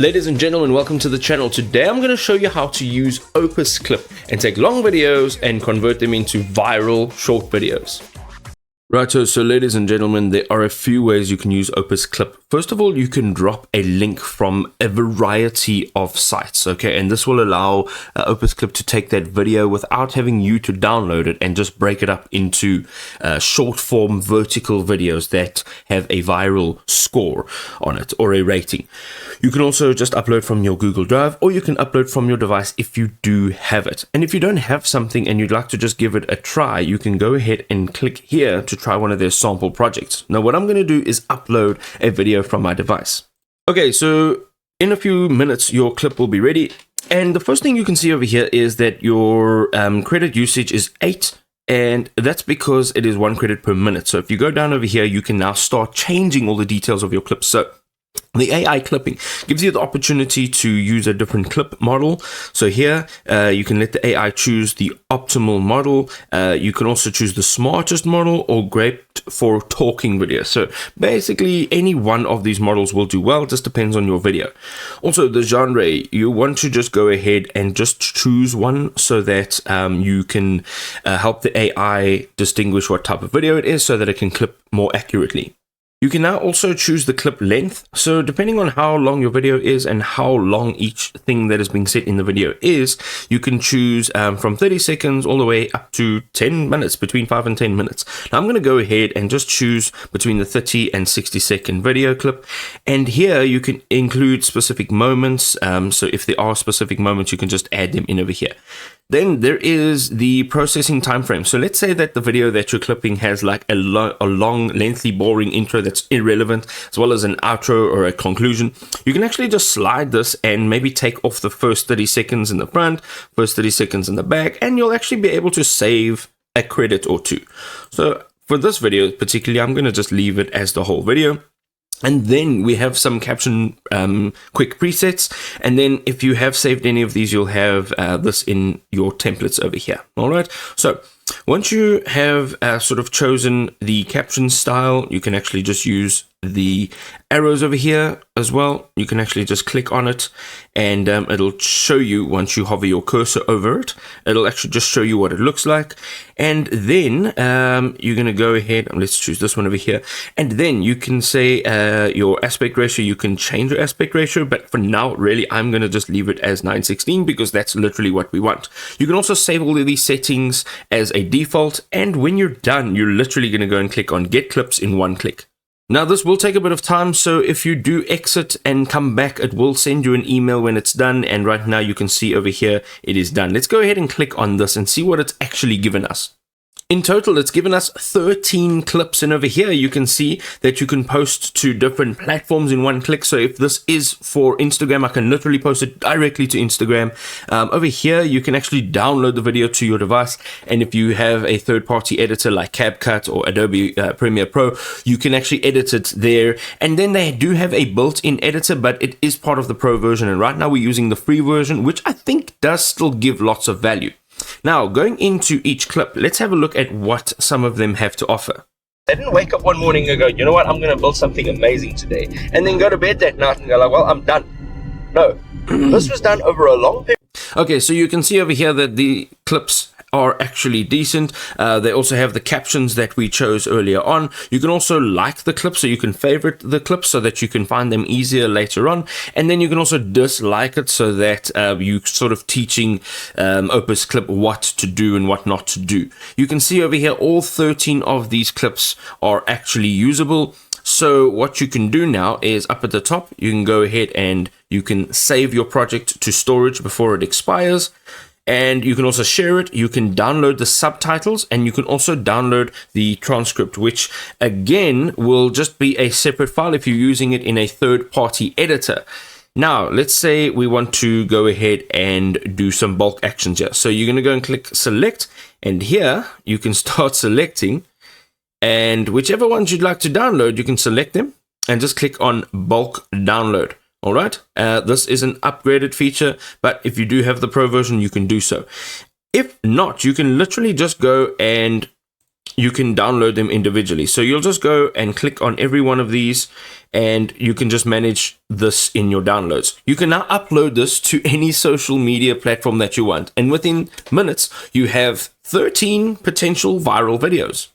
Ladies and gentlemen, welcome to the channel. Today I'm going to show you how to use Opus Clip and take long videos and convert them into viral short videos. Right, so ladies and gentlemen, there are a few ways you can use Opus Clip. First of all, you can drop a link from a variety of sites, okay? And this will allow Opus Clip to take that video without having you to download it and just break it up into short form vertical videos that have a viral score on it or a rating. You can also just upload from your Google Drive, or you can upload from your device if you do have it. And if you don't have something and you'd like to just give it a try, you can go ahead and click here to try one of their sample projects. Now what I'm going to do is upload a video from my device. Okay, so in a few minutes your clip will be ready, and the first thing you can see over here is that your credit usage is 8, and that's because it is 1 credit per minute. So if you go down over here, you can now start changing all the details of your clip. So the AI clipping gives you the opportunity to use a different clip model. So here you can let the AI choose the optimal model. You can also choose the smartest model or great for talking video. So basically any one of these models will do well, just depends on your video. Also the genre, you want to just go ahead and just choose one so that you can help the AI distinguish what type of video it is so that it can clip more accurately. You can now also choose the clip length. So depending on how long your video is and how long each thing that is being set in the video is, you can choose from 30 seconds all the way up to 10 minutes, between 5 and 10 minutes. Now I'm going to go ahead and just choose between the 30 and 60 second video clip. And here you can include specific moments. So if there are specific moments, you can just add them in over here. Then there is the processing time frame. So let's say that the video that you're clipping has like a long, lengthy, boring intro that's irrelevant, as well as an outro or a conclusion. You can actually just slide this and maybe take off the first 30 seconds in the front, first 30 seconds in the back, and you'll actually be able to save a credit or two. So for this video particularly, I'm going to just leave it as the whole video. And then we have some caption quick presets. And then if you have saved any of these, you'll have this in your templates over here. All right. So once you have sort of chosen the caption style, you can actually just use the arrows over here as well. You can actually just click on it and it'll show you, once you hover your cursor over it, it'll actually just show you what it looks like. And then you're going to go ahead and let's choose this one over here. And then you can say your aspect ratio. You can change your aspect ratio, but for now, really, I'm going to just leave it as 9:16 because that's literally what we want. You can also save all of these settings as a default. And when you're done, you're literally going to go and click on Get Clips in one click. Now this will take a bit of time, so if you do exit and come back, it will send you an email when it's done, and right now you can see over here it is done. Let's go ahead and click on this and see what it's actually given us. In total, it's given us 13 clips, and over here you can see that you can post to different platforms in one click. So if this is for Instagram, I can literally post it directly to Instagram. Over here, you can actually download the video to your device, and if you have a third-party editor like CapCut or Adobe Premiere Pro, you can actually edit it there. And then they do have a built-in editor, but it is part of the Pro version, and right now we're using the free version, which I think does still give lots of value. Now, going into each clip, let's have a look at what some of them have to offer. I didn't wake up one morning and go, you know what, I'm going to build something amazing today, and then go to bed that night and go like, well, I'm done. No, this was done over a long period. Okay, so you can see over here that the clips are actually decent. They also have the captions that we chose earlier on. You can also like the clip, so you can favorite the clip so that you can find them easier later on. And then you can also dislike it so that you sort of teaching Opus Clip what to do and what not to do. You can see over here all 13 of these clips are actually usable. So what you can do now is up at the top, you can go ahead and you can save your project to storage before it expires. And you can also share it. You can download the subtitles, and you can also download the transcript, which again will just be a separate file if you're using it in a third-party editor. Now, let's say we want to go ahead and do some bulk actions here. So you're going to go and click select, and here you can start selecting, and whichever ones you'd like to download, you can select them and just click on bulk download. All right, this is an upgraded feature, but if you do have the Pro version, you can do so. If not, you can literally just go and you can download them individually. So you'll just go and click on every one of these, and you can just manage this in your downloads. You can now upload this to any social media platform that you want, and within minutes you have 13 potential viral videos.